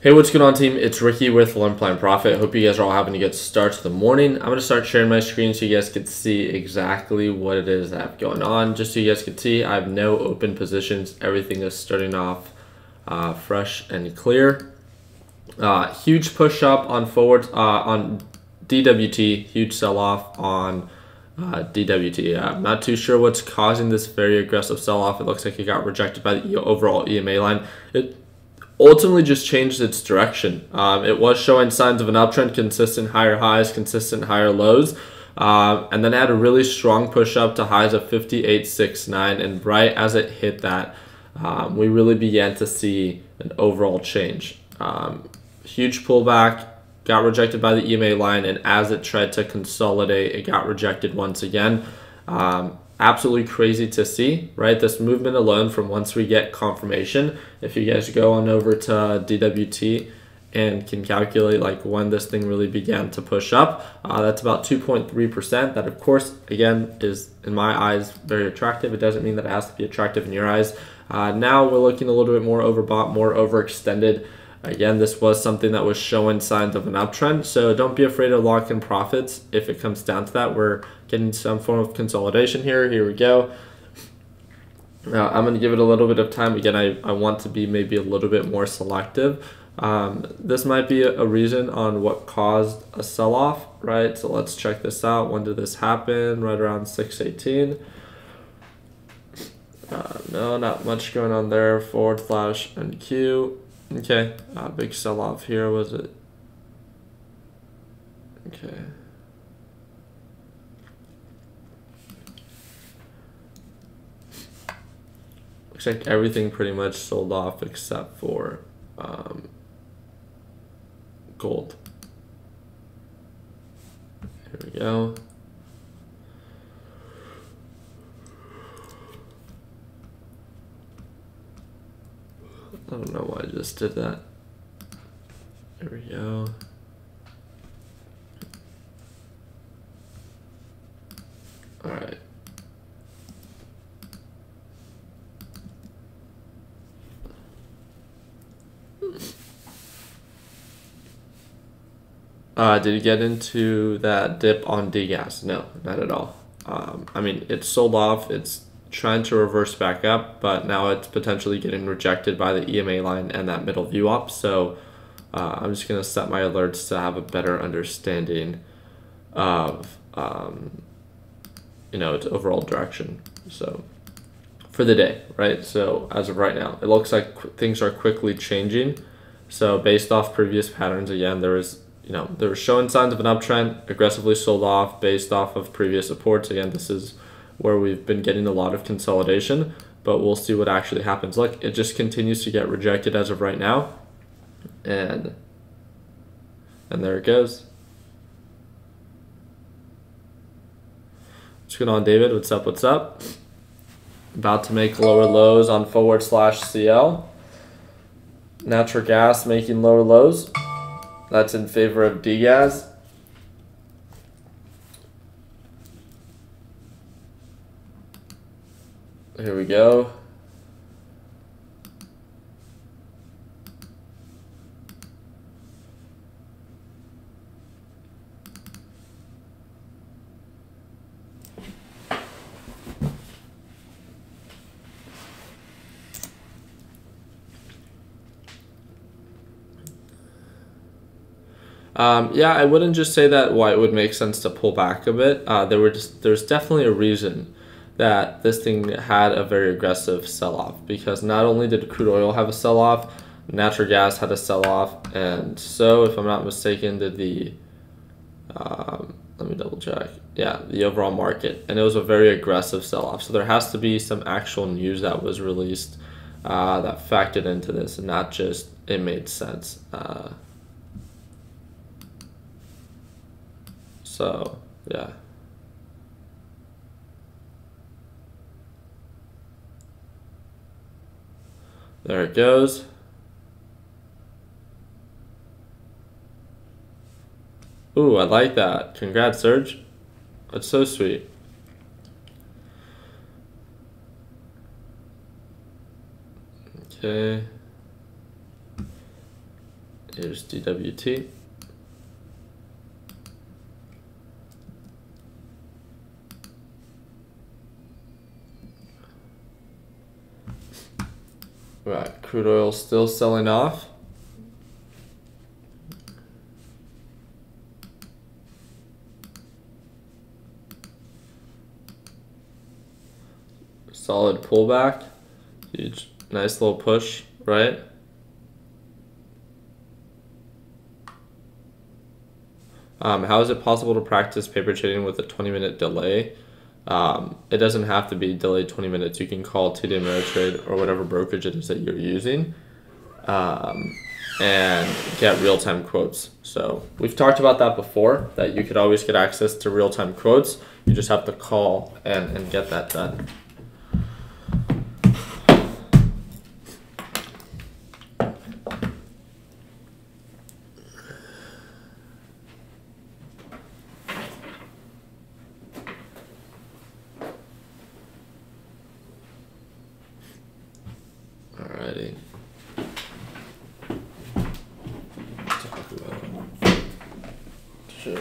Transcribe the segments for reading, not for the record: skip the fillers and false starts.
Hey, what's going on, team? It's Ricky with Learn Plan Profit. Hope you guys are all having a good start to the morning. I'm going to start sharing my screen so you guys can see exactly what it is I have going on. Just so you guys can see, I have no open positions. Everything is starting off fresh and clear. Huge push up on forwards on DWT. Huge sell off on DWT. I'm not too sure what's causing this very aggressive sell off. It looks like it got rejected by the overall EMA line. It ultimately just changed its direction. It was showing signs of an uptrend, consistent higher highs, consistent higher lows, and then it had a really strong push up to highs of 58.69, and right as it hit that, we really began to see an overall change. Huge pullback, got rejected by the EMA line, and as it tried to consolidate, it got rejected once again. Absolutely crazy to see, right? This movement alone from once we get confirmation, if you guys go on over to DWT and can calculate like when this thing really began to push up, that's about 2.3%. That, of course, again, is in my eyes very attractive. It doesn't mean that it has to be attractive in your eyes. Now we're looking a little bit more overbought, more overextended. Again, this was something that was showing signs of an uptrend, so don't be afraid to lock in profits if it comes down to that. We're getting some form of consolidation here. Here we go. I'm going to give it a little bit of time. Again, I want to be maybe a little bit more selective. This might be a reason on what caused a sell-off, right? So let's check this out. When did this happen? Right around 618. No, not much going on there. Forward flash and Q. Okay, big sell-off here, was it? Okay. Looks like everything pretty much sold off except for gold. Here we go. I don't know why I just did that. There we go. All right. Did you get into that dip on DGAS? No, not at all. I mean, it sold off. It's trying to reverse back up, but now it's potentially getting rejected by the EMA line and that middle view up. So I'm just going to set my alerts to have a better understanding of its overall direction. So for the day, right? So as of right now, it looks like things are quickly changing. So based off previous patterns, again, there was showing signs of an uptrend, aggressively sold off based off of previous supports. Again, this is where we've been getting a lot of consolidation, but we'll see what actually happens. Look, it just continues to get rejected as of right now, and there it goes. What's going on, David? What's up? What's up? About to make lower lows on /CL. Natural gas making lower lows. That's in favor of DGAS. Here we go. Yeah, I wouldn't just say that why it would make sense to pull back a bit. There's definitely a reason that this thing had a very aggressive sell-off, because not only did crude oil have a sell-off, natural gas had a sell-off, and so if I'm not mistaken, did the let me double check. Yeah, the overall market, and it was a very aggressive sell-off. So there has to be some actual news that was released that factored into this, and not just it made sense. So yeah. There it goes. Ooh, I like that. Congrats, Serge. That's so sweet. Okay. Here's DWT. Right, crude oil still selling off. Solid pullback. Huge, nice little push, right? How is it possible to practice paper trading with a 20-minute delay? It doesn't have to be delayed 20 minutes. You can call TD Ameritrade or whatever brokerage it is that you're using and get real-time quotes. So we've talked about that before, that you could always get access to real-time quotes. You just have to call and get that done. Alrighty. Sure.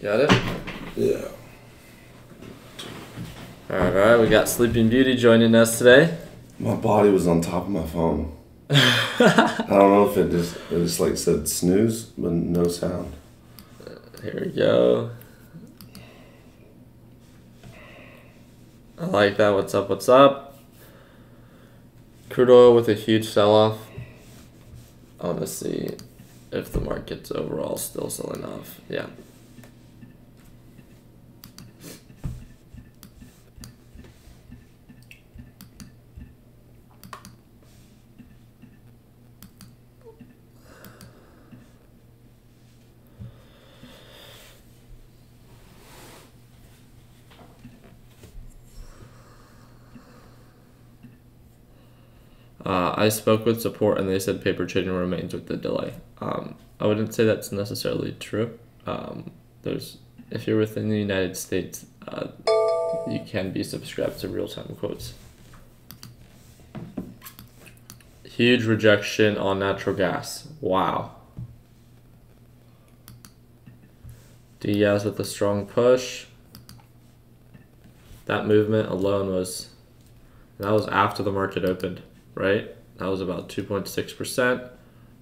Got it? Yeah. Alright, we got Sleeping Beauty joining us today. My body was on top of my phone. I don't know if it just like said snooze, but no sound. Here we go. I like that. What's up? What's up? Crude oil with a huge sell-off. I want to see if the market's overall still selling off. Yeah. I spoke with support and they said paper trading remains with the delay. I wouldn't say that's necessarily true. If you're within the United States, you can be subscribed to real-time quotes. Huge rejection on natural gas. Wow. Diaz with a strong push. That movement alone that was after the market opened, right? That was about 2.6%.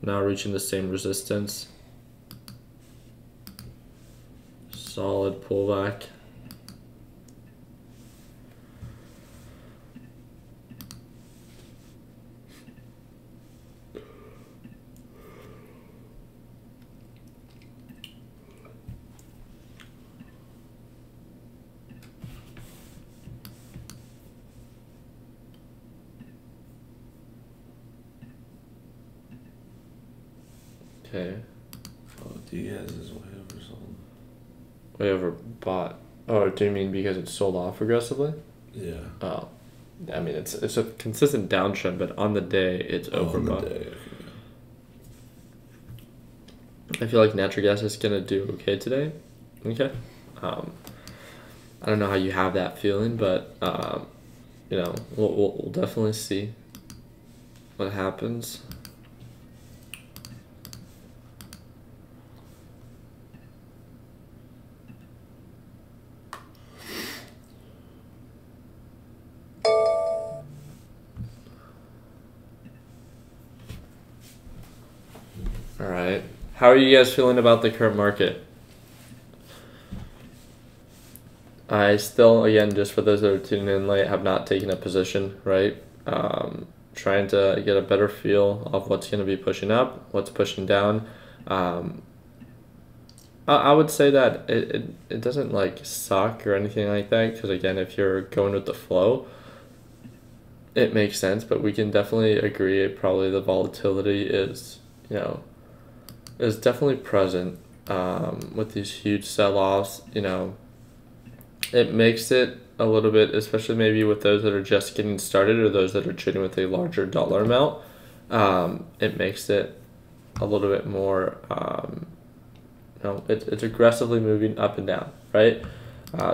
Now reaching the same resistance. Solid pullback. Okay. Oh, Diaz is way oversold. Way overbought. Oh, do you mean because it sold off aggressively? Yeah. Oh, I mean it's a consistent downtrend, but on the day it's overbought. On the day, I feel like natural gas is gonna do okay today. Okay. I don't know how you have that feeling, but we'll definitely see what happens. All right. How are you guys feeling about the current market? I still, again, just for those that are tuning in late, have not taken a position, right? Trying to get a better feel of what's going to be pushing up, what's pushing down. I would say that it doesn't like suck or anything like that, because again, if you're going with the flow, it makes sense, but we can definitely agree probably the volatility is definitely present with these huge sell-offs. It makes it a little bit, especially maybe with those that are just getting started or those that are trading with a larger dollar amount, it makes it a little bit more, it's aggressively moving up and down, right?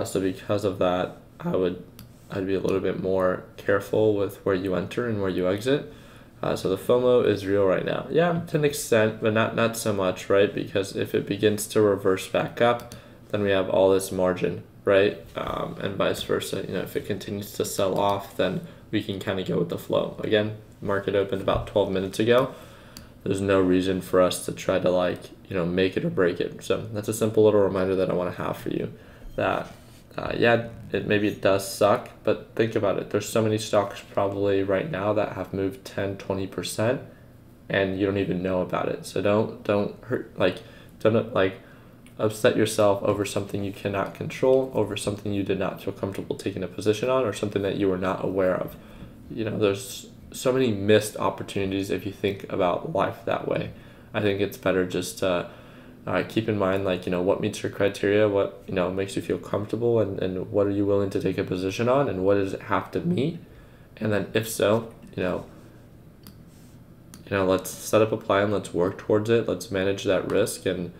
So because of that, I'd be a little bit more careful with where you enter and where you exit. So the FOMO is real right now. Yeah, to an extent, but not so much, right? Because if it begins to reverse back up, then we have all this margin, right? And vice versa. You know, if it continues to sell off, then we can kind of go with the flow. Again, market opened about 12 minutes ago. There's no reason for us to try to, like, you know, make it or break it. So that's a simple little reminder that I want to have for you, that yeah, maybe it does suck, but think about it. There's so many stocks probably right now that have moved 10, 20%, and you don't even know about it. So don't hurt, don't upset yourself over something you cannot control, over something you did not feel comfortable taking a position on, or something that you were not aware of. You know, there's so many missed opportunities if you think about life that way. I think it's better just to keep in mind, like, you know, what meets your criteria, what, you know, makes you feel comfortable, and what are you willing to take a position on, and what does it have to meet? And then if so, you know, let's set up a plan, let's work towards it, let's manage that risk, and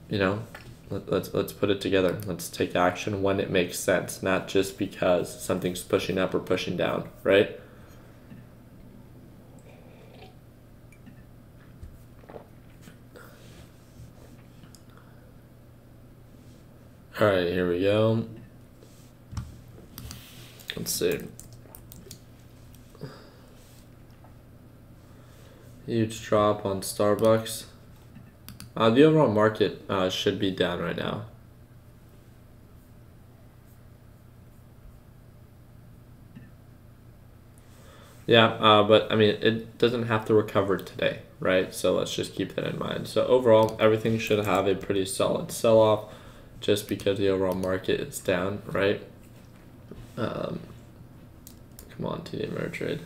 you know, let's put it together. Let's take action when it makes sense, not just because something's pushing up or pushing down, right? All right, here we go. Let's see. Huge drop on Starbucks. The overall market should be down right now. Yeah, but I mean, it doesn't have to recover today, right? So let's just keep that in mind. So overall, everything should have a pretty solid sell-off, just because the overall market is down, right? Come on, TD Ameritrade.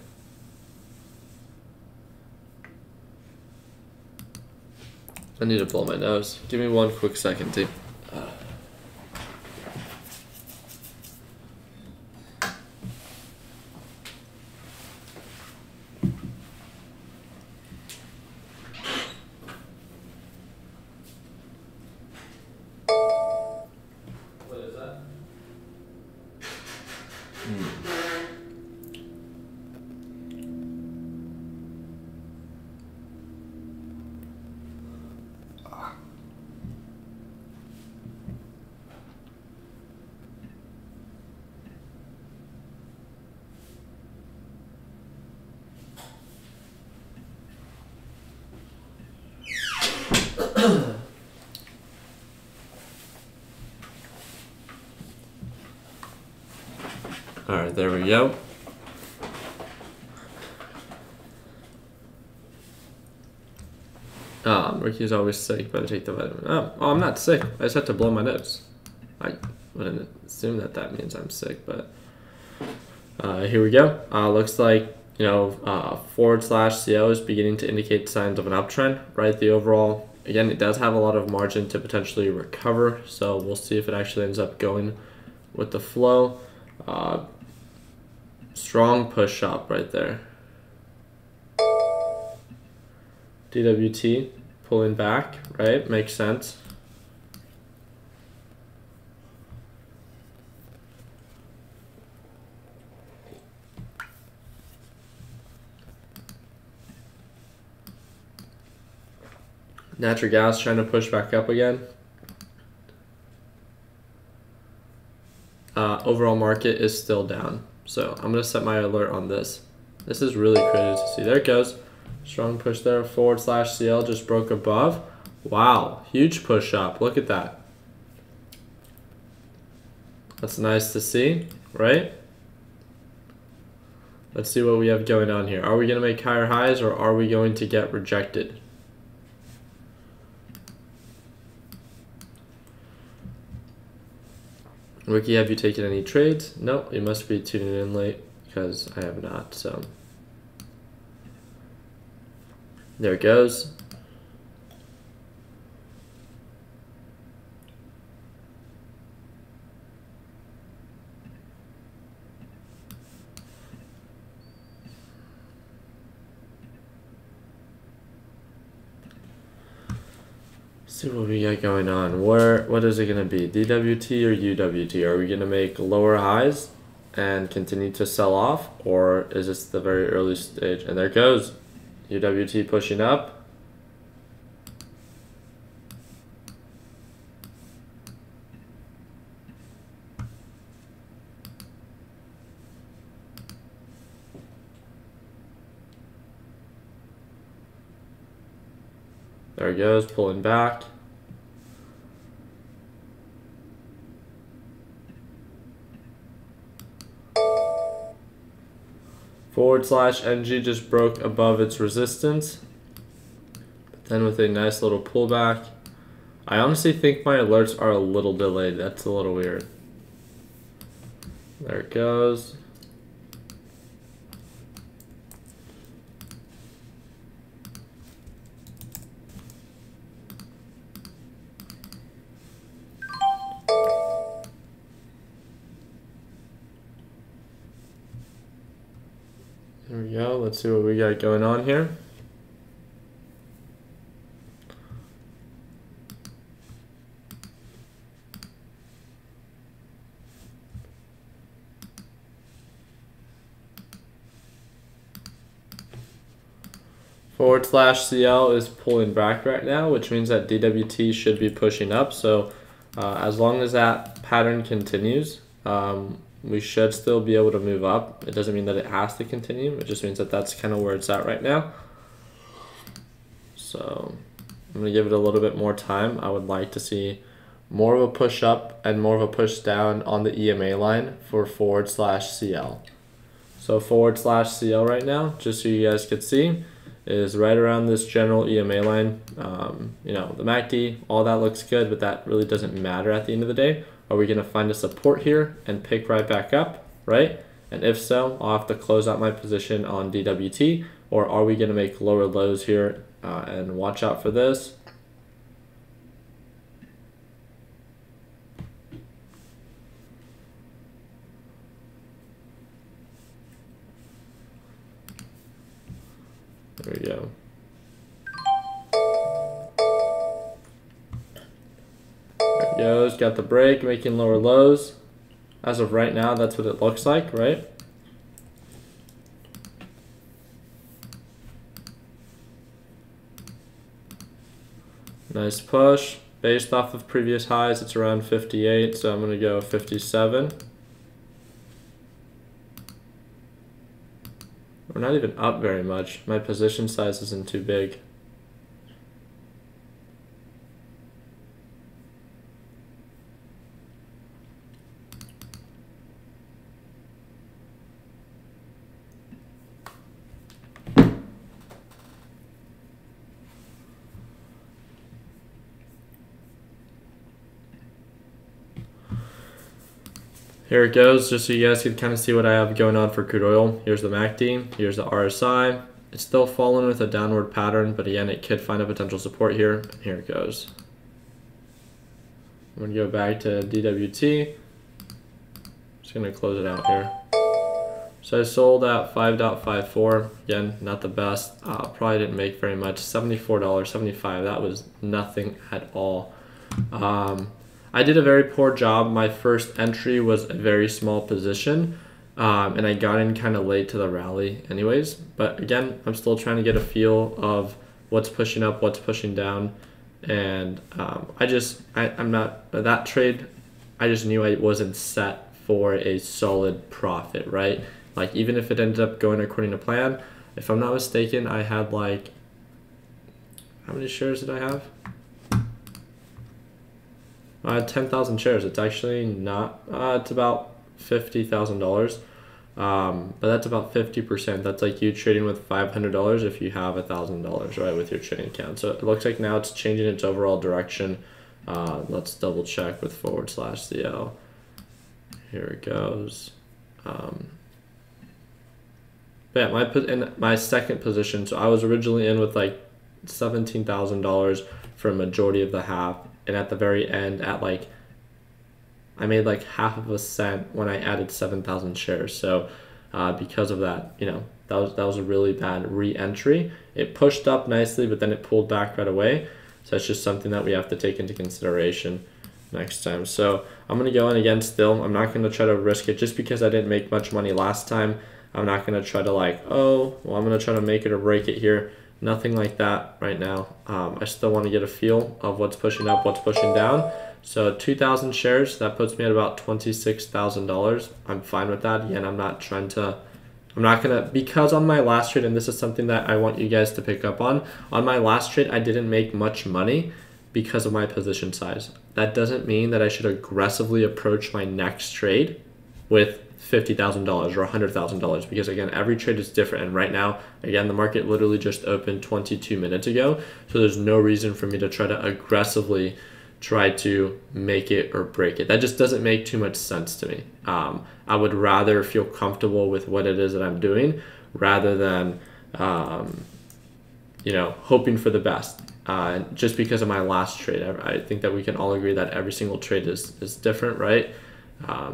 I need to blow my nose. Give me one quick second, team. What is that? All right, there we go. Ricky's always sick, but I take the vitamin. Oh, I'm not sick. I just have to blow my nose. I wouldn't assume that means I'm sick, but here we go. Looks like, you know, /CL is beginning to indicate signs of an uptrend, right? The overall, again, it does have a lot of margin to potentially recover, so we'll see if it actually ends up going with the flow. Strong push up right there. DWT pulling back, right? Makes sense. Natural gas trying to push back up again. Overall market is still down. So I'm going to set my alert on this. This is really crazy to see. There it goes. Strong push there. /CL just broke above. Wow. Huge push up. Look at that. That's nice to see, right? Let's see what we have going on here. Are we going to make higher highs, or are we going to get rejected? Ricky, have you taken any trades? No, you must be tuning in late, because I have not, so. There it goes. See what we got going on. What is it going to be? DWT or UWT? Are we going to make lower highs and continue to sell off, or is this the very early stage? And there it goes, UWT pushing up. There it goes, pulling back. /NG just broke above its resistance, but then with a nice little pullback. I honestly think my alerts are a little delayed. That's a little weird. There it goes. There we go. Let's see what we got going on here. /CL is pulling back right now, which means that DWT should be pushing up. So as long as that pattern continues, we should still be able to move up. It doesn't mean that it has to continue. It just means that that's kind of where it's at right now. So I'm going to give it a little bit more time. I would like to see more of a push up and more of a push down on the EMA line for /CL. So /CL right now, just so you guys could see, is right around this general EMA line. You know, the MACD, all that looks good, but that really doesn't matter at the end of the day. Are we going to find a support here and pick right back up, right? And if so, I'll have to close out my position on DWT, or are we going to make lower lows here and watch out for this? There we go. There it goes, got the break, making lower lows. As of right now, that's what it looks like, right? Nice push. Based off of previous highs, it's around 58, so I'm going to go 57. We're not even up very much. My position size isn't too big. Here it goes, just so you guys can kind of see what I have going on for crude oil. Here's the MACD, here's the RSI. It's still falling with a downward pattern, but again, it could find a potential support here. Here it goes. I'm going to go back to DWT. Just going to close it out here. So I sold at 5.54. Again, not the best. Probably didn't make very much. $74.75. That was nothing at all. I did a very poor job. My first entry was a very small position, and I got in kind of late to the rally anyways. But again, I'm still trying to get a feel of what's pushing up, what's pushing down. And I'm not, that trade, I just knew I wasn't set for a solid profit, right? Like, even if it ended up going according to plan, if I'm not mistaken, I had like, how many shares did I have? 10,000 shares. It's actually not, it's about $50,000. But that's about 50%. That's like you trading with $500 if you have $1,000, right, with your trading account. So it looks like now it's changing its overall direction. Let's double check with /CL. Here it goes. But yeah, in my second position, so I was originally in with like $17,000 for a majority of the half. And at the very end, I made like half of a cent when I added 7,000 shares. So because of that, you know, that was a really bad re-entry. It pushed up nicely, but then it pulled back right away. So it's just something that we have to take into consideration. next time. So I'm going to go in again still. I'm not going to try to risk it just because I didn't make much money last time. I'm not going to try to like, oh, well, I'm going to try to make it or break it here. Nothing like that right now. I still want to get a feel of what's pushing up, what's pushing down. So 2,000 shares, that puts me at about $26,000. I'm fine with that. Again, I'm not going to, because on my last trade, and this is something that I want you guys to pick up on my last trade, I didn't make much money because of my position size. That doesn't mean that I should aggressively approach my next trade with $50,000 or $100,000 because again, every trade is different. And right now, again, the market literally just opened 22 minutes ago. So there's no reason for me to try to aggressively try to make it or break it. That just doesn't make too much sense to me. I would rather feel comfortable with what it is that I'm doing rather than, hoping for the best. Just because of my last trade, I think that we can all agree that every single trade is different, right?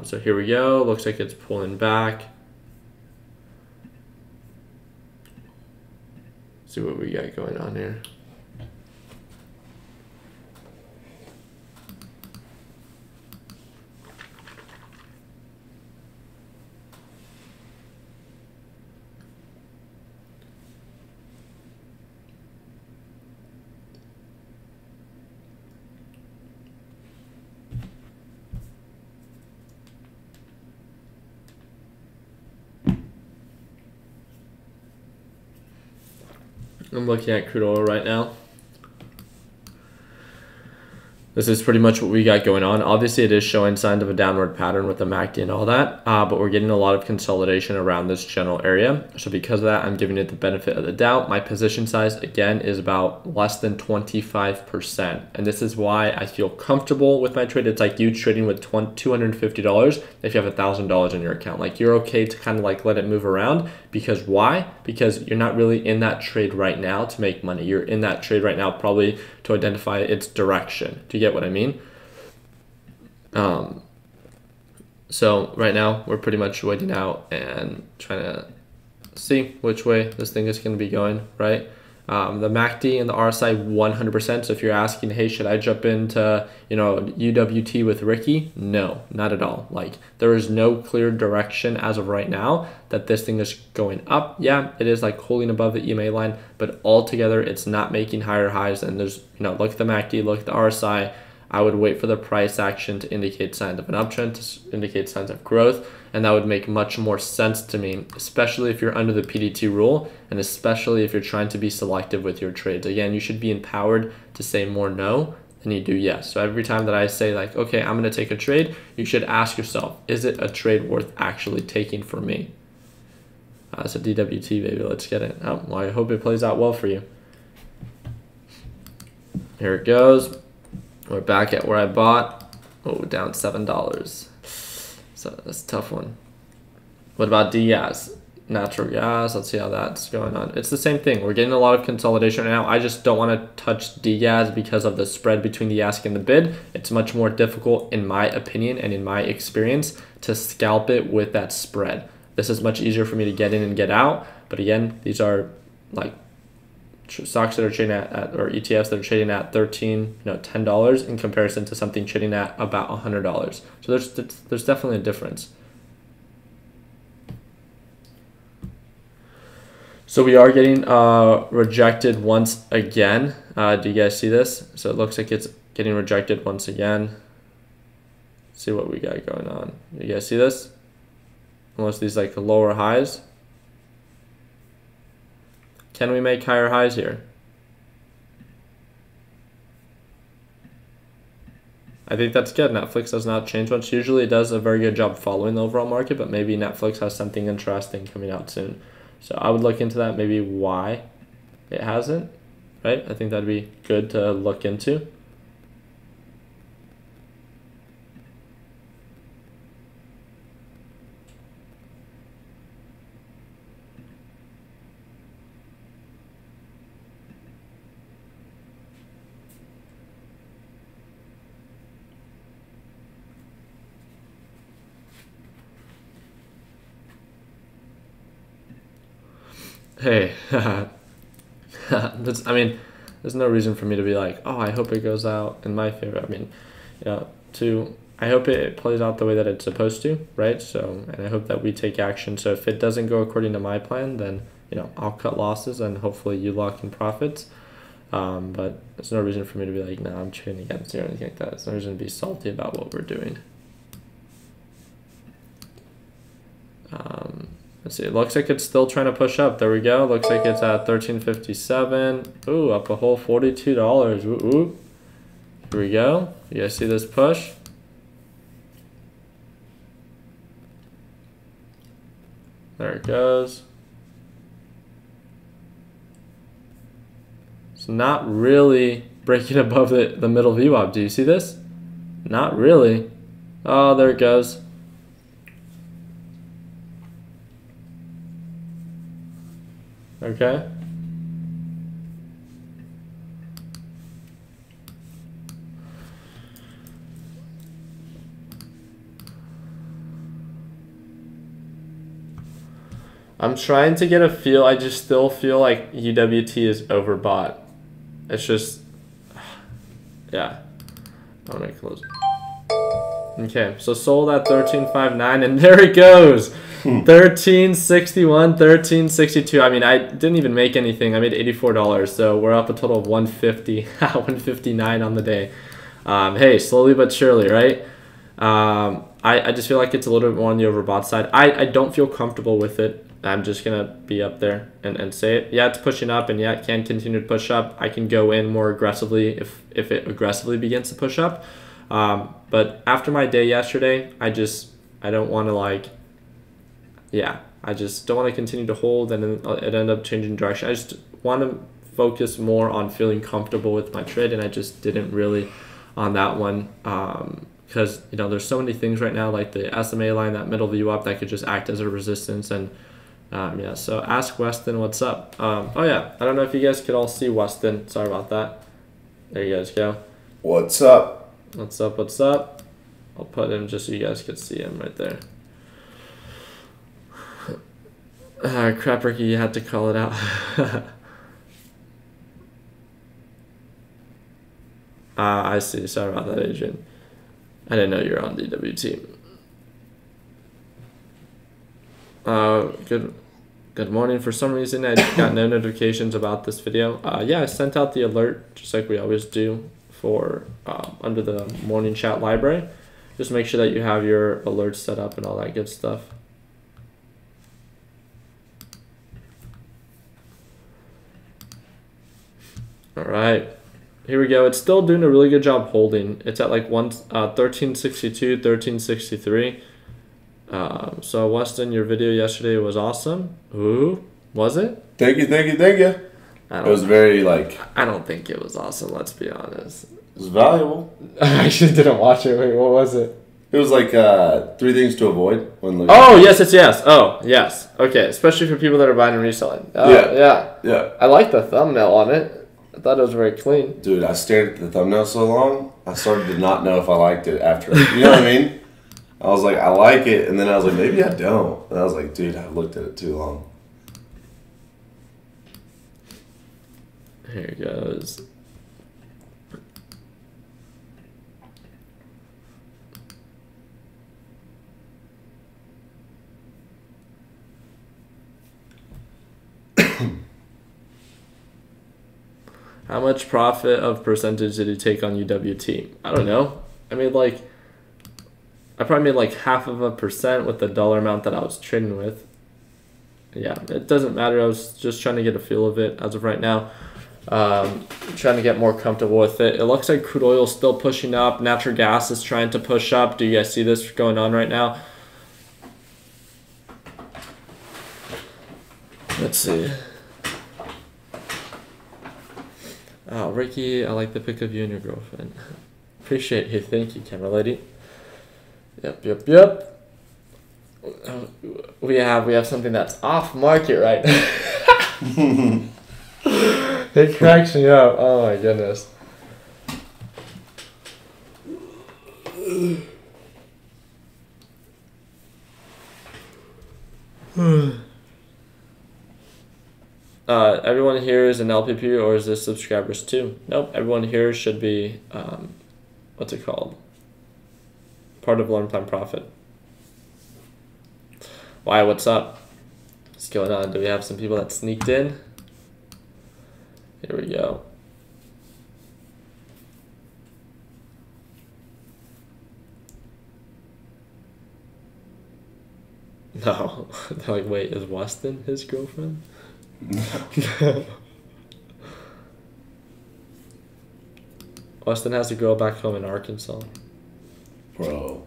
So here we go. Looks like it's pulling back. See what we got going on here. I'm looking at crude oil right now. This is pretty much what we got going on. Obviously, it is showing signs of a downward pattern with the MACD and all that, but we're getting a lot of consolidation around this general area. So because of that, I'm giving it the benefit of the doubt. My position size, again, is about less than 25%. And this is why I feel comfortable with my trade. It's like you trading with $250 if you have $1,000 in your account. Like you're okay to kind of like let it move around. Because why? Because you're not really in that trade right now to make money. You're in that trade right now probably to identify its direction. Do you get what I mean? So right now we're pretty much waiting out and trying to see which way this thing is going to be going, right? The MACD and the RSI 100%. So if you're asking, hey, should I jump into, UWT with Ricky? No, not at all. Like there is no clear direction as of right now that this thing is going up. Yeah, it is like holding above the EMA line, but altogether it's not making higher highs. And there's, look at the MACD, look at the RSI. I would wait for the price action to indicate signs of an uptrend, to indicate signs of growth, and that would make much more sense to me, especially if you're under the PDT rule, and especially if you're trying to be selective with your trades. Again, you should be empowered to say more no than you do yes. So every time that I say like, okay, I'm going to take a trade, you should ask yourself, is it a trade worth actually taking for me? So DWT, baby, let's get it. Oh, well, I hope it plays out well for you. Here it goes. We're back at where I bought. Oh, down $7. So that's a tough one. What about gas? Natural gas. Let's see how that's going on. It's the same thing. We're getting a lot of consolidation right now. I just don't want to touch gas because of the spread between the ask and the bid. It's much more difficult, in my opinion and in my experience, to scalp it with that spread. This is much easier for me to get in and get out. But again, these are like stocks that are trading at or ETFs that are trading at $10 in comparison to something trading at about $100. So there's definitely a difference. So we are getting rejected once again. Do you guys see this? So it looks like it's getting rejected once again. Let's see what we got going on. You guys see this? Almost these like lower highs. Can we make higher highs here? I think that's good. Netflix does not change much. Usually it does a very good job following the overall market, but maybe Netflix has something interesting coming out soon. So I would look into that, maybe why it hasn't, right? I think that'd be good to look into. Hey, there's no reason for me to be like, oh, I hope it goes out in my favor. I mean, I hope it plays out the way that it's supposed to, right? So, and I hope that we take action. So if it doesn't go according to my plan, then, you know, I'll cut losses and hopefully you lock in profits. But there's no reason for me to be like, no, I'm trading against you or anything like that. There's no reason to be salty about what we're doing. Let's see, it looks like it's still trying to push up. There we go. Looks like it's at 13.57. Ooh, up a whole $42. Ooh. Here we go. You guys see this push? There it goes. It's not really breaking above the middle VWAP. Do you see this? Not really. Oh, there it goes. Okay. I'm trying to get a feel. I just still feel like UWT is overbought. It's just, yeah. I'm gonna close. Okay, so sold at 13.59, and there it goes. 13.61, 13.62. I mean, I didn't even make anything. I made $84, so we're up a total of 150, 159 on the day. Hey, slowly but surely, right? I just feel like it's a little bit more on the overbought side. I don't feel comfortable with it. I'm just going to be up there and say it. Yeah, it's pushing up, and yeah, it can continue to push up. I can go in more aggressively if it aggressively begins to push up. But after my day yesterday, I don't want to I just don't want to continue to hold and then it end up changing direction. I just want to focus more on feeling comfortable with my trade, and I just didn't really on that one. Because, you know, there's so many things right now, like the SMA line, that middle VWAP that could just act as a resistance. And yeah, so ask Weston what's up. Oh yeah, I don't know if you guys could all see Weston. Sorry about that. There you guys go. What's up? What's up? What's up? I'll put him just so you guys could see him right there. Crap, Ricky, you had to call it out. I see. Sorry about that, Adrian. I didn't know you were on DWT. Good morning. For some reason, I got no notifications about this video. Yeah, I sent out the alert, just like we always do, for under the morning chat library. Just make sure that you have your alerts set up and all that good stuff. All right, here we go. It's still doing a really good job holding. It's at like 1362, 1363. So Weston, your video yesterday was awesome. Ooh, was it? Thank you. It was very I don't think it was awesome. Let's be honest. It was valuable. I actually didn't watch it. Wait, what was it? It was like 3 things to avoid when looking. Oh yes, it's yes. Oh yes. Okay, especially for people that are buying and reselling. Yeah. I like the thumbnail on it. I thought it was very clean. Dude, I stared at the thumbnail so long, I started to not know if I liked it after. You know what I mean? I was like, I like it, and then I was like, maybe I don't. And I was like, dude, I've looked at it too long. Here it goes. How much profit of percentage did you take on UWT? I don't know. I probably made like 0.5% with the dollar amount that I was trading with. Yeah, it doesn't matter. I was just trying to get a feel of it as of right now. Trying to get more comfortable with it. It looks like crude oil is still pushing up. Natural gas is trying to push up. Do you guys see this going on right now? Let's see. Oh, Ricky, I like the pic of you and your girlfriend. Appreciate you. Thank you, camera lady. Yep. We have something that's off market right now. It cracks me up. Oh my goodness. Everyone here is an LPP, or is this subscribers too? Nope, everyone here should be, what's it called? part of Learn Plan Profit. Why, what's up? What's going on? Do we have some people that sneaked in? Here we go. No. They're like, wait, is Weston his girlfriend? No. Weston has a girl back home in Arkansas. Bro.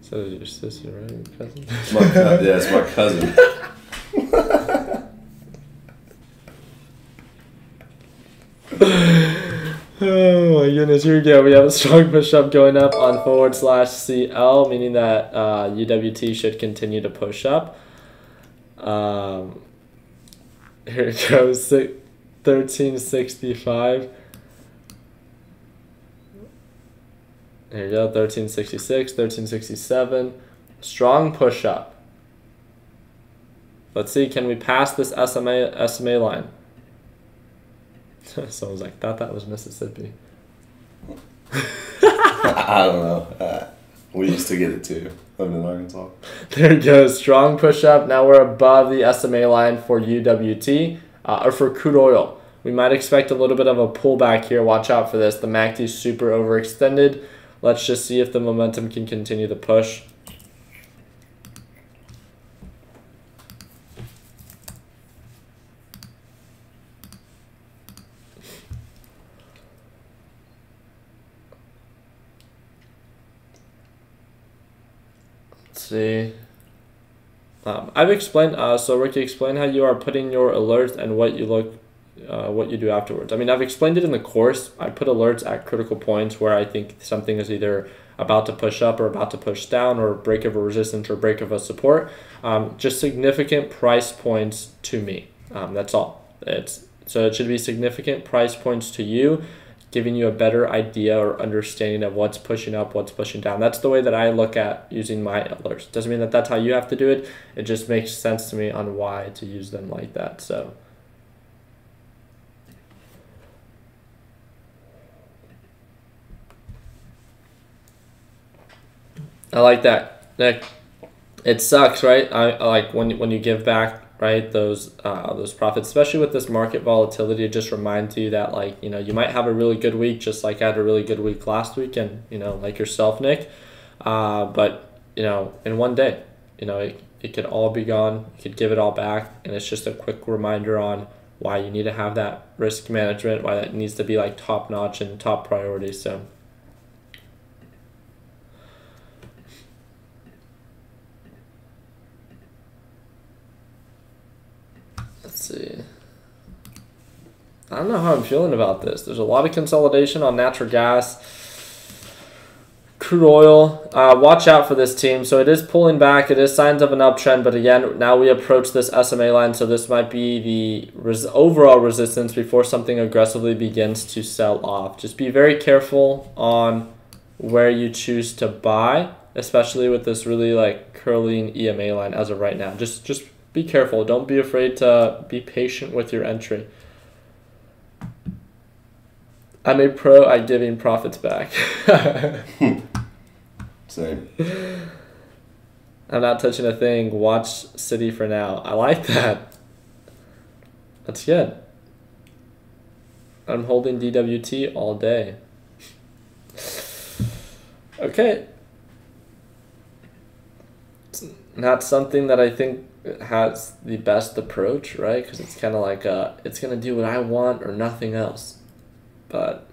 So is your sister, right? Your cousin? Yeah, it's my cousin. Oh my goodness, here we go. We have a strong push-up going up on /CL, meaning that UWT should continue to push up. Here it goes, 1365. There you go, 1366, 1367. Strong push-up. Let's see, can we pass this SMA line? Someone's like, thought that was Mississippi. I don't know. We used to get it too, living in Arkansas. There it goes. Strong push-up. Now we're above the SMA line for UWT, or for crude oil. We might expect a little bit of a pullback here. Watch out for this. The MACD is super overextended. Let's just see if the momentum can continue to push. See, I've explained. So Ricky, explain how you are putting your alerts and what you do afterwards. I mean, I've explained it in the course. I put alerts at critical points where I think something is either about to push up or about to push down, or break of a resistance or break of a support. Just significant price points to me. That's all. So it should be significant price points to you, giving you a better idea or understanding of what's pushing up, what's pushing down. That's the way that I look at using my alerts. Doesn't mean that that's how you have to do it. It just makes sense to me on why to use them like that. So I like that, Nick. It sucks, right? I like when you give back, right, those profits, especially with this market volatility. It just reminds you that, like, you know, you might have a really good week, just like I had a really good week last week, and, you know, like yourself, Nick. But, you know, in one day, you know, it could all be gone. You could give it all back, and it's just a quick reminder on why you need to have that risk management, why that needs to be like top notch and top priority. So let's see. I don't know how I'm feeling about this. There's a lot of consolidation on natural gas, crude oil. Watch out for this team. So it is pulling back. It is signs of an uptrend. But again, now we approach this SMA line. So this might be the overall resistance before something aggressively begins to sell off. Just be very careful on where you choose to buy, especially with this really like curling EMA line as of right now. Just be careful. Don't be afraid to be patient with your entry. I'm a pro at giving profits back. Same. I'm not touching a thing. Watch City for now. I like that. That's good. I'm holding DWT all day. Okay. It's not something that I think has the best approach, right? Because it's kind of like it's going to do what I want or nothing else. But,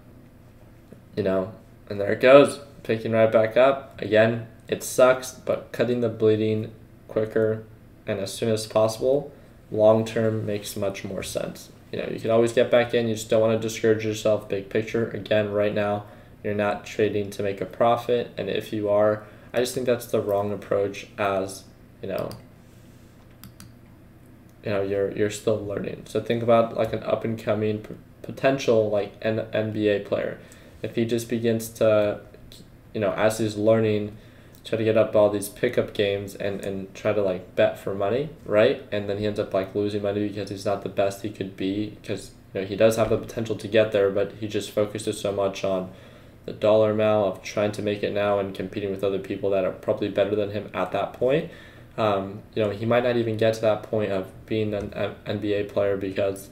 you know, and there it goes. Picking right back up. Again, it sucks, but cutting the bleeding quicker and as soon as possible, long term makes much more sense. You know, you can always get back in. You just don't want to discourage yourself. Big picture. Again, right now, you're not trading to make a profit. And if you are, I just think that's the wrong approach, as, you know, you're still learning. So think about like an up and coming potential like NBA player. If he just begins to, you know, as he's learning, try to get up all these pickup games and try to like bet for money, right? And then he ends up like losing money because he's not the best he could be, because he does have the potential to get there, but he just focuses so much on the dollar amount of trying to make it now and competing with other people that are probably better than him at that point. He might not even get to that point of being an NBA player because,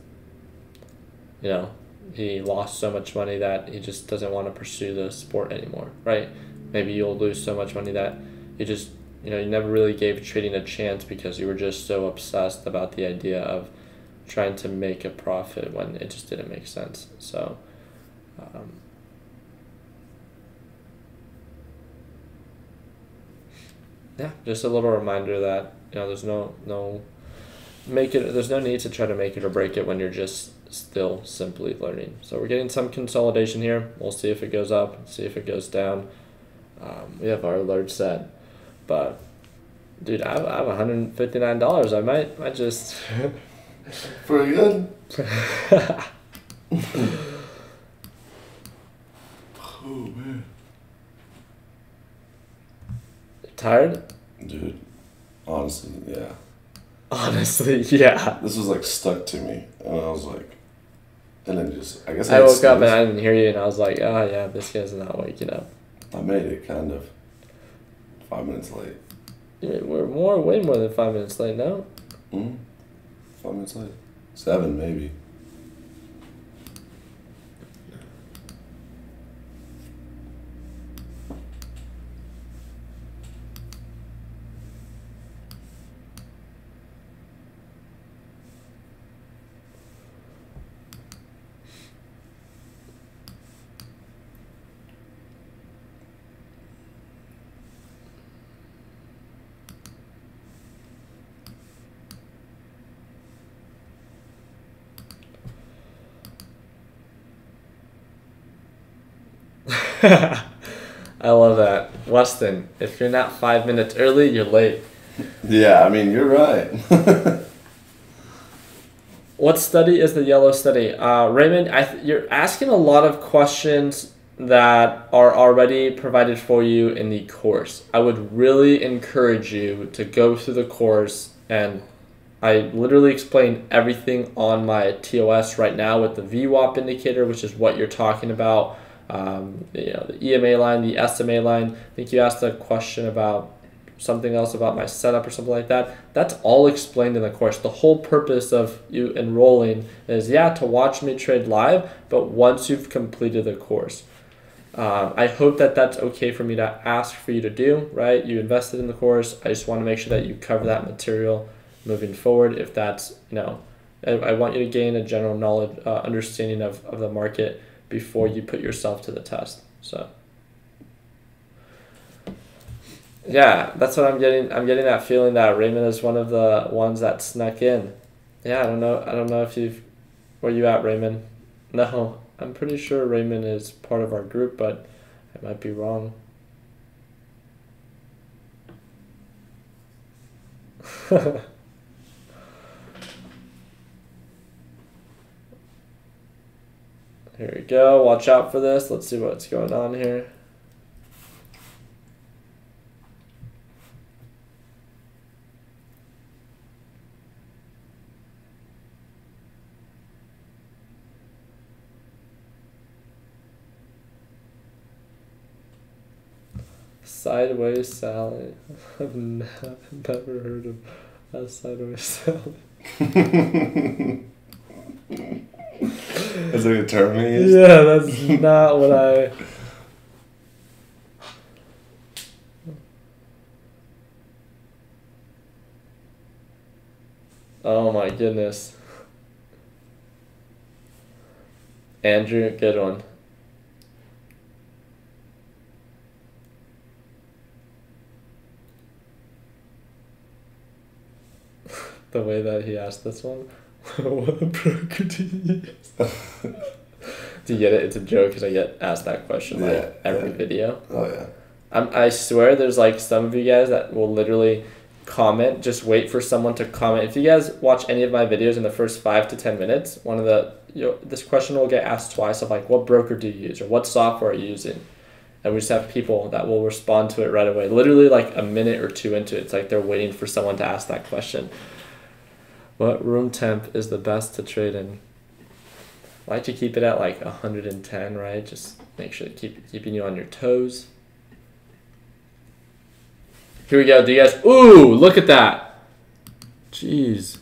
he lost so much money that he just doesn't want to pursue the sport anymore, right? Maybe you'll lose so much money that you just, you never really gave trading a chance because you were just so obsessed about the idea of trying to make a profit when it just didn't make sense. So, yeah, just a little reminder that, there's there's no need to try to make it or break it when you're just still simply learning. So we're getting some consolidation here. We'll see if it goes up, see if it goes down. We have our alert set, but dude, I have $159. I might just pretty good. Oh man, tired, dude. Honestly, yeah. This was like stuck to me, and I was like, and then just, I guess I woke up and I didn't hear you, and I was like, oh yeah, this guy's not waking up. I made it kind of 5 minutes late. We're way more than 5 minutes late now. 5 minutes late. 7 maybe. I love that. Weston, if you're not 5 minutes early, you're late. Yeah, I mean, you're right. What study is the yellow study? Raymond, you're asking a lot of questions that are already provided for you in the course. I would really encourage you to go through the course, and I literally explain everything on my TOS right now with the VWAP indicator, which is what you're talking about. The EMA line, the SMA line. I think you asked a question about something else about my setup or something like that. That's all explained in the course. The whole purpose of you enrolling is, to watch me trade live, but once you've completed the course. I hope that that's okay for me to ask for you to do, right? You invested in the course. I just want to make sure that you cover that material moving forward. If that's, I want you to gain a general knowledge, understanding of the market before you put yourself to the test. So yeah, that's what I'm getting. I'm getting that feeling that Raymond is one of the ones that snuck in. Yeah, I don't know if where you at, Raymond? No, I'm pretty sure Raymond is part of our group, but I might be wrong. Here we go. Watch out for this. Let's see what's going on here. Sideways Sally. I've never heard of a sideways Sally. Is that a term he used? Yeah, that's not what I... Oh my goodness. Andrew, good one. The way that he asked this one. What broker do you use? Do you get it? It's a joke because I get asked that question every video. Oh yeah. I swear there's like some of you guys that will literally comment, just wait for someone to comment. If you guys watch any of my videos in the first 5 to 10 minutes, this question will get asked twice of like, what broker do you use or what software are you using? And we just have people that will respond to it right away. Literally like a minute or two into it. It's like they're waiting for someone to ask that question. What room temp is the best to trade in? I like to keep it at like 110, right? Just make sure to keeping you on your toes. Here we go. Do you guys? Ooh, look at that. Jeez.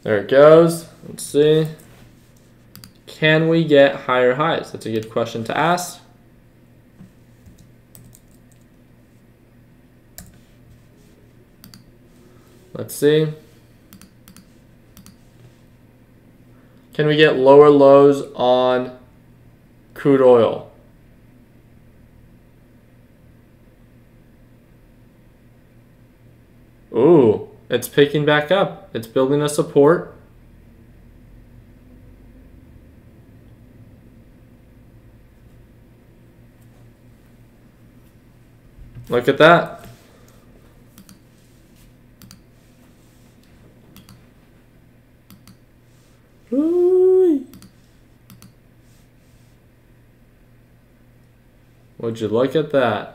There it goes. Let's see. Can we get higher highs? That's a good question to ask. Let's see. Can we get lower lows on crude oil? Ooh, it's picking back up. It's building a support. Look at that. Ooh. Would you look at that?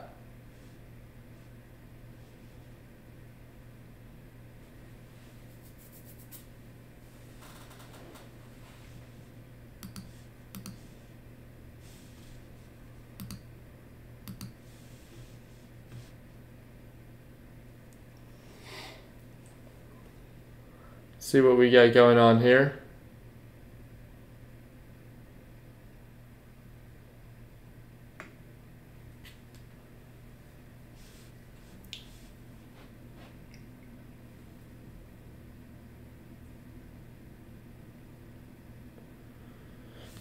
See what we got going on here.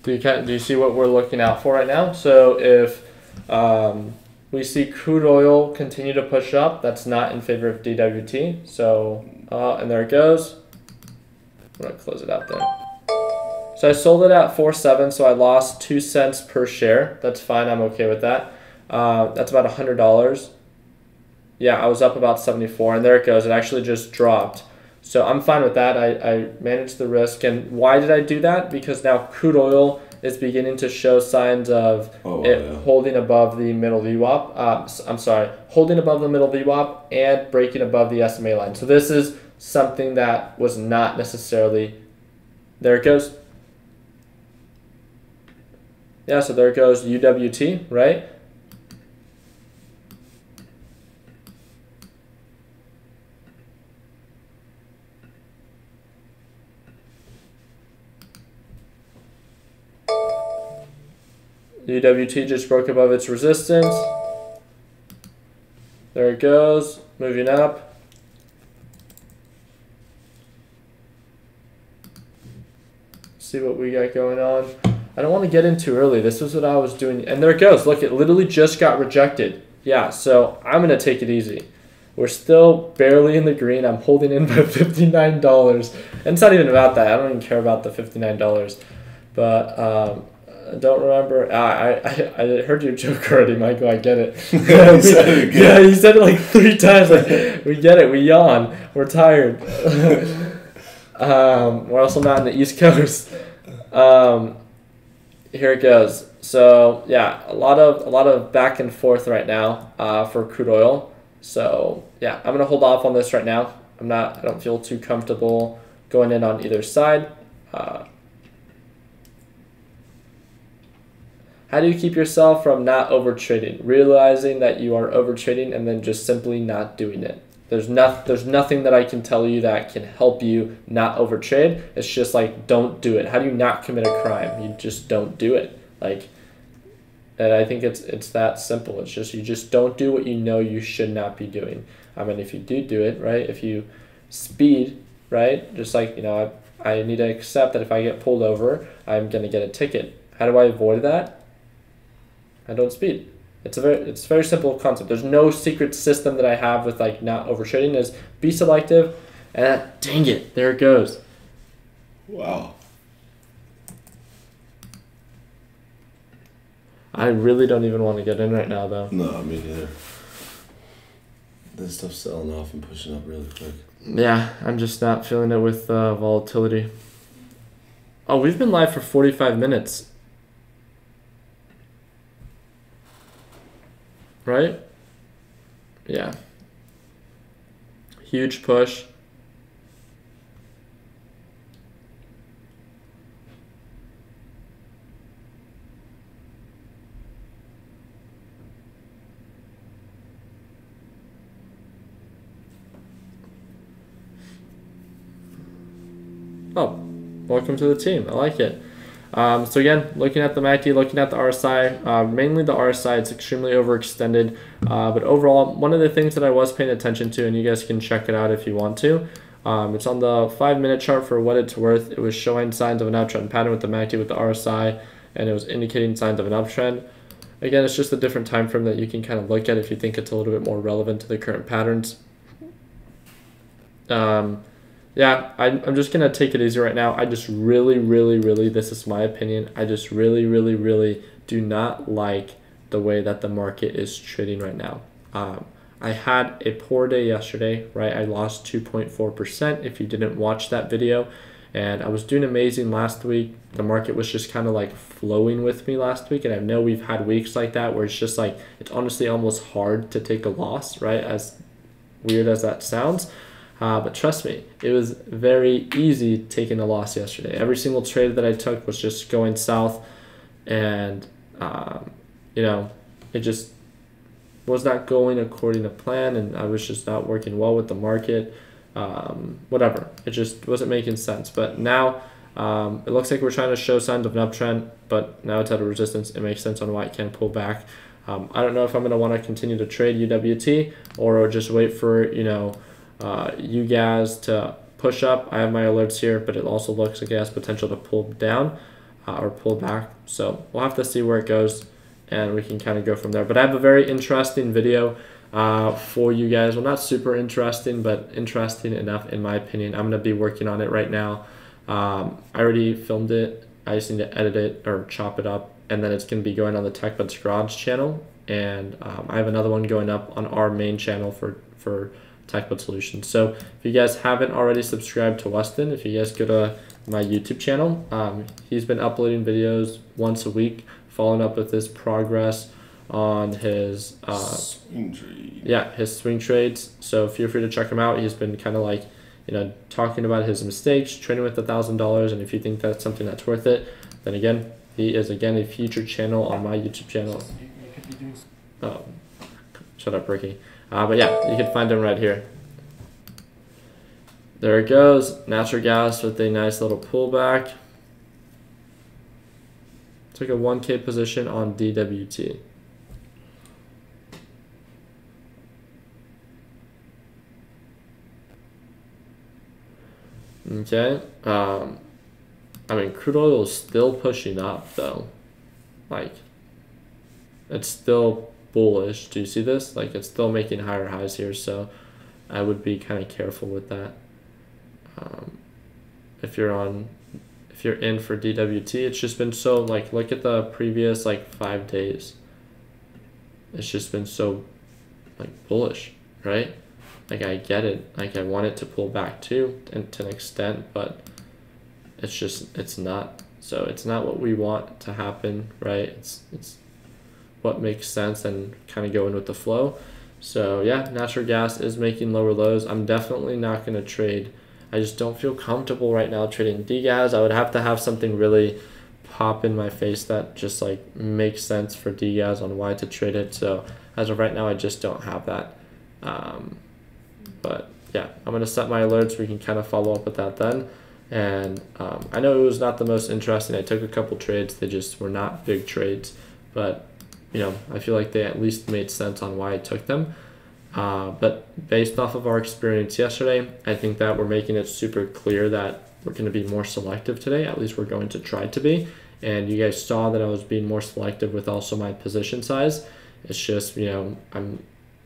Do you see what we're looking out for right now? So if we see crude oil continue to push up, that's not in favor of DWT. So, and there it goes. I'm going to close it out there. So I sold it at 4.7, so I lost 2 cents per share. That's fine. I'm okay with that. That's about $100. Yeah, I was up about 74, and there it goes. It actually just dropped. So I'm fine with that. I managed the risk. And why did I do that? Because now crude oil is beginning to show signs of holding above the middle VWAP. I'm sorry, holding above the middle VWAP and breaking above the SMA line. So this is something that was not necessarily, there it goes. Yeah, so there it goes UWT, right? UWT just broke above its resistance. There it goes, moving up. See what we got going on. I don't want to get in too early. This is what I was doing. And there it goes. Look, it literally just got rejected. Yeah, so I'm going to take it easy. We're still barely in the green. I'm holding in by $59. And it's not even about that. I don't even care about the $59. But I don't remember. I heard your joke already, Michael. I get it. Yeah, you said it like 3 times. Like, we get it. We yawn. We're tired. We're also not in the East Coast. Here it goes. So yeah, a lot of back and forth right now for crude oil. So yeah, I'm gonna hold off on this right now. I don't feel too comfortable going in on either side. How do you keep yourself from not over trading? Realizing that you are over trading and then just simply not doing it. There's nothing that I can tell you that can help you not overtrade. It's just like, don't do it. How do you not commit a crime? You just don't do it. Like, and I think it's that simple. It's just, you just don't do what you know you should not be doing. I mean, if you do it, right? If you speed, right? Just like, you know, I need to accept that if I get pulled over, I'm going to get a ticket. How do I avoid that? I don't speed. It's a very simple concept. There's no secret system that I have with like not overtrading. Is be selective, and dang it, there it goes. Wow. I really don't even want to get in right now, though. No, me neither. This stuff's selling off and pushing up really quick. Yeah, I'm just not feeling it with volatility. Oh, we've been live for 45 minutes. Right? Yeah. Huge push. Oh, welcome to the team. I like it. So again, looking at the MACD, looking at the RSI, mainly the RSI, it's extremely overextended. But overall, one of the things that I was paying attention to, and you guys can check it out if you want to, it's on the 5-minute chart. For what it's worth, it was showing signs of an uptrend pattern with the MACD with the RSI, and it was indicating signs of an uptrend. Again, it's just a different time frame that you can kind of look at if you think it's a little bit more relevant to the current patterns. Yeah, I'm just going to take it easy right now. I just really, this is my opinion, I just really do not like the way that the market is trading right now. I had a poor day yesterday, right? I lost 2.4% if you didn't watch that video. And I was doing amazing last week. The market was just kind of like flowing with me last week. And I know we've had weeks like that where it's just like, it's honestly almost hard to take a loss, right? As weird as that sounds. But trust me, it was very easy taking a loss yesterday. Every single trade that I took was just going south, and you know, it just was not going according to plan, and I was just not working well with the market. Whatever, it just wasn't making sense. But now it looks like we're trying to show signs of an uptrend, but now it's at a resistance. It makes sense on why it can pull back. I don't know if I'm going to want to continue to trade UWT or just wait for, you know, you guys to push up. I have my alerts here, but it also looks like it has potential to pull down or pull back. So we'll have to see where it goes, and we can kind of go from there. But I have a very interesting video for you guys. Well, not super interesting, but interesting enough in my opinion. I'm going to be working on it right now. I already filmed it. I just need to edit it or chop it up, and then it's going to be going on the TechBuds Garage channel. And I have another one going up on our main channel for TechBud Solutions. So if you guys haven't already subscribed to Weston, if you guys go to my YouTube channel, he's been uploading videos once a week, following up with his progress on his his swing trades. So feel free to check him out. He's been kind of like, you know, talking about his mistakes, training with $1,000, and if you think that's something that's worth it, then again, he is again a featured channel on my YouTube channel. Oh, shut up, Ricky. But yeah, you can find him right here. There it goes. Natural gas with a nice little pullback. Took a 1K position on DWT. Okay. I mean, crude oil is still pushing up though. Like, it's still bullish. Do you see this? Like, it's still making higher highs here, so I would be kind of careful with that. If you're in for DWT, it's just been so, like, look at the previous like 5 days. It's just been so like bullish, right? Like, I get it. Like, I want it to pull back too, and to an extent, but it's just, it's not. So it's not what we want to happen, right? It's what makes sense and kind of going with the flow. So yeah, natural gas is making lower lows. I'm definitely not going to trade. I just don't feel comfortable right now trading degas. I would have to have something really pop in my face that just like makes sense for degas on why to trade it. So as of right now, I just don't have that. But yeah, I'm going to set my alerts. We can kind of follow up with that then. And I know it was not the most interesting. I took a couple trades. They just were not big trades, but you know, I feel like they at least made sense on why I took them. But based off of our experience yesterday, I think that we're making it super clear that we're going to be more selective today. At least we're going to try to be. And you guys saw that I was being more selective with also my position size. It's just, you know, I'm,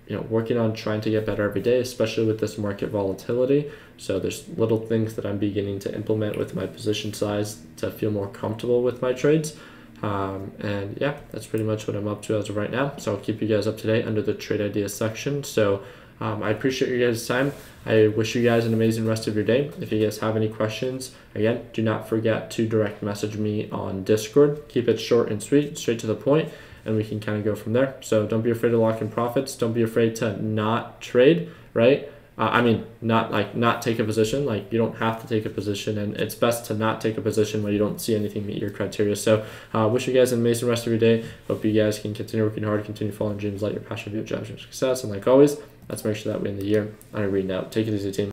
you know, working on trying to get better every day, especially with this market volatility. So there's little things that I'm beginning to implement with my position size to feel more comfortable with my trades. And yeah, that's pretty much what I'm up to as of right now. So I'll keep you guys up to date under the trade ideas section. So I appreciate you guys' time. I wish you guys an amazing rest of your day. If you guys have any questions, again, do not forget to direct message me on Discord. Keep it short and sweet, straight to the point, and we can kind of go from there. So don't be afraid to lock in profits. Don't be afraid to not trade, right? Not take a position. Like, you don't have to take a position, and it's best to not take a position when you don't see anything meet your criteria. So wish you guys an amazing rest of your day. Hope you guys can continue working hard, continue following dreams, let your passion be your judge of success. And like always, let's make sure that we end the year on a green note. Take it easy, team.